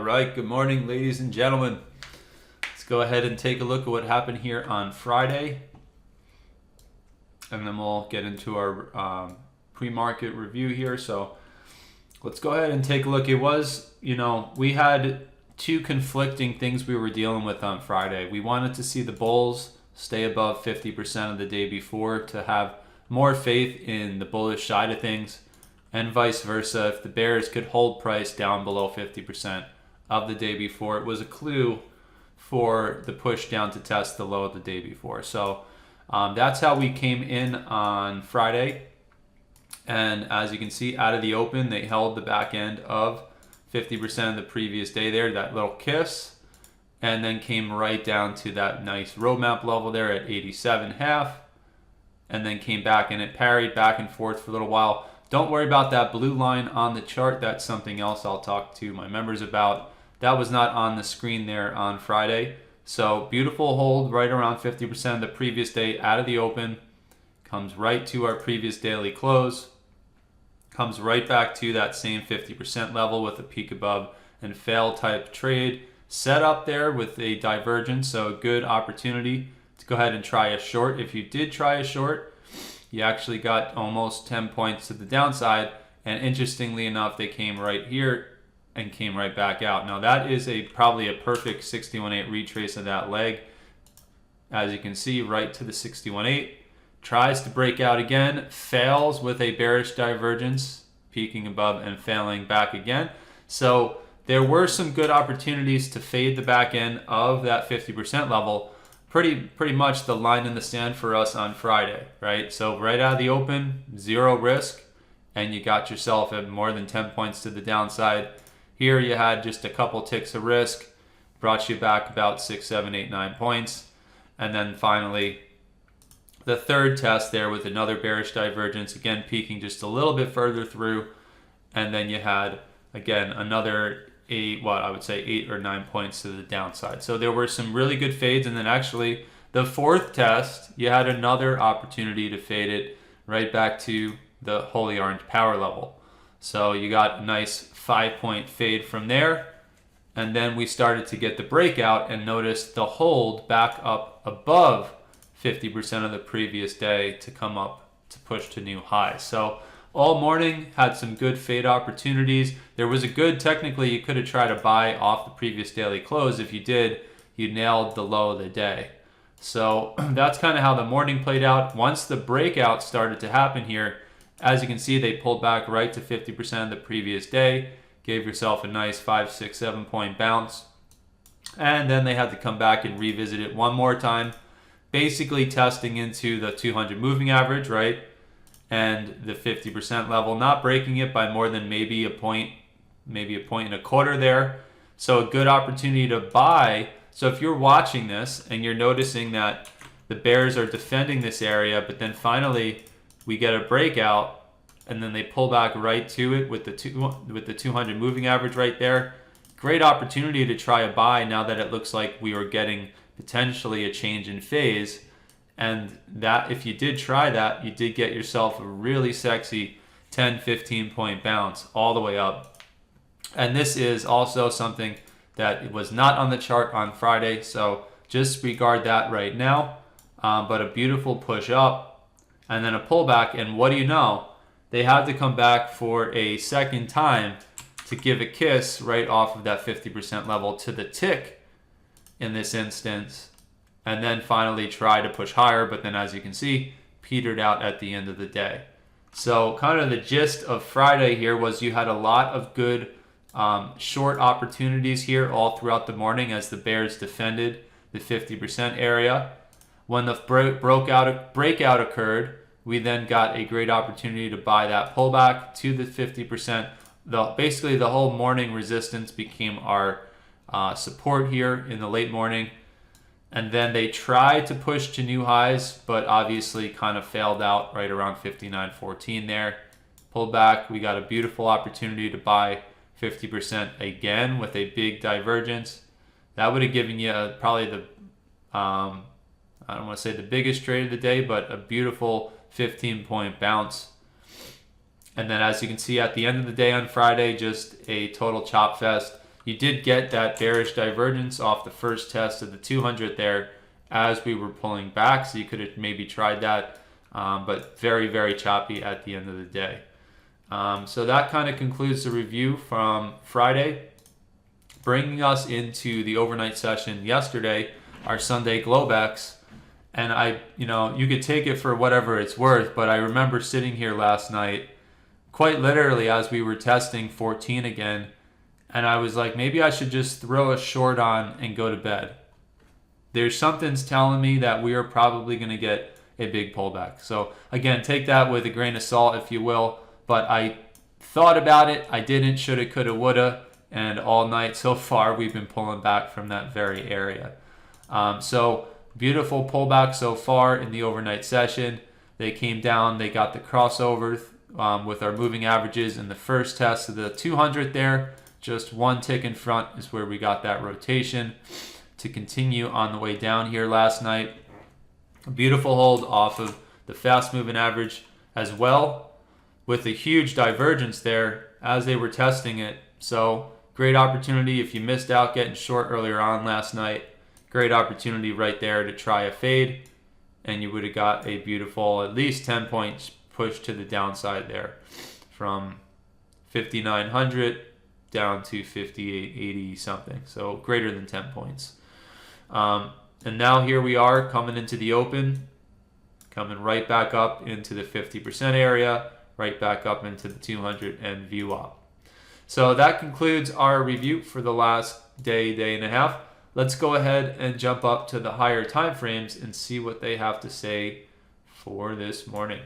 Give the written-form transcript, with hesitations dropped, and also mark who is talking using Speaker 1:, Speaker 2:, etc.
Speaker 1: right, good morning, ladies and gentlemen. Let's go ahead and take a look at what happened here on Friday, and then we'll get into our pre-market review here. So let's go ahead and take a look. It was, we had two conflicting things we were dealing with on Friday. We wanted to see the bulls stay above 50% of the day before to have more faith in the bullish side of things, and vice versa. If the bears could hold price down below 50% of the day before, it was a clue for the push down to test the low of the day before. So that's how we came in on Friday. And as you can see, out of the open, they held the back end of 50% of the previous day there, that little kiss, and then came right down to that nice roadmap level there at 87.5, and then came back, and it parried back and forth for a little while. Don't worry about that blue line on the chart. That's something else I'll talk to my members about. That was not on the screen there on Friday. So beautiful hold right around 50% of the previous day out of the open. Comes right to our previous daily close. Comes right back to that same 50% level with a peak above and fail type trade. Set up there with a divergence, so a good opportunity to go ahead and try a short. If you did try a short, you actually got almost 10 points to the downside, and interestingly enough, they came right here and came right back out. Now that is probably a perfect 61.8 retrace of that leg. As you can see, right to the 61.8. Tries to break out again, fails with a bearish divergence, peaking above and failing back again. So there were some good opportunities to fade the back end of that 50% level. Pretty much the line in the sand for us on Friday, right? So right out of the open, zero risk, and you got yourself at more than 10 points to the downside. Here you had just a couple ticks of risk, brought you back about 6, 7, 8, 9 points. And then finally, the third test there with another bearish divergence, again peaking just a little bit further through. And then you had, again, another 8 or 9 points to the downside. So there were some really good fades, and then actually the fourth test, you had another opportunity to fade it right back to the holy orange power level. So you got a nice 5-point fade from there, and then we started to get the breakout and notice the hold back up above 50% of the previous day to come up to push to new highs. So all morning had some good fade opportunities. There was a good, technically you could have tried to buy off the previous daily close. If you did, you nailed the low of the day. So that's kind of how the morning played out. Once the breakout started to happen here, as you can see, they pulled back right to 50% of the previous day, gave yourself a nice 5, 6, 7 point bounce. And then they had to come back and revisit it one more time, basically testing into the 200 moving average, right? And the 50% level, not breaking it by more than maybe a point and a quarter there. So a good opportunity to buy. So if you're watching this and you're noticing that the bears are defending this area, but then finally we get a breakout and then they pull back right to it with the 200 moving average right there. Great opportunity to try a buy now that it looks like we are getting potentially a change in phase. And that, if you did try that, you did get yourself a really sexy 10, 15 point bounce all the way up. And this is also something that was not on the chart on Friday, so just disregard that right now. But a beautiful push up and then a pullback. And what do you know? They had to come back for a second time to give a kiss right off of that 50% level to the tick in this instance, and then finally try to push higher, but then as you can see, petered out at the end of the day. So kind of the gist of Friday here was you had a lot of good short opportunities here all throughout the morning as the bears defended the 50% area. When the breakout occurred, we then got a great opportunity to buy that pullback to the 50%. Basically the whole morning resistance became our support here in the late morning. And then they tried to push to new highs, but obviously kind of failed out right around 59.14 there. Pulled back. We got a beautiful opportunity to buy 50% again with a big divergence. That would have given you probably the, I don't want to say the biggest trade of the day, but a beautiful 15-point bounce. And then as you can see at the end of the day on Friday, just a total chop fest. You did get that bearish divergence off the first test of the 200 there as we were pulling back, so you could have maybe tried that, but very, very choppy at the end of the day. So that kind of concludes the review from Friday, bringing us into the overnight session yesterday, our Sunday Globex. And you could take it for whatever it's worth, but I remember sitting here last night, quite literally as we were testing 14 again, and I was like, maybe I should just throw a short on and go to bed. There's something's telling me that we are probably going to get a big pullback. So again, take that with a grain of salt, if you will. But I thought about it. I didn't. Shoulda, coulda, woulda. And all night so far, we've been pulling back from that very area. So beautiful pullback so far in the overnight session. They came down. They got the crossover with our moving averages in the first test of the 200 there. Just one tick in front is where we got that rotation to continue on the way down here last night. A beautiful hold off of the fast moving average as well, with a huge divergence there as they were testing it. So great opportunity if you missed out getting short earlier on last night. Great opportunity right there to try a fade, and you would have got a beautiful at least 10 points push to the downside there from 5,900 down to 5,880 something. So greater than 10 points. And now here we are coming into the open, coming right back up into the 50% area, right back up into the 200 and view up. So that concludes our review for the last day and a half. Let's go ahead and jump up to the higher time frames and see what they have to say for this morning.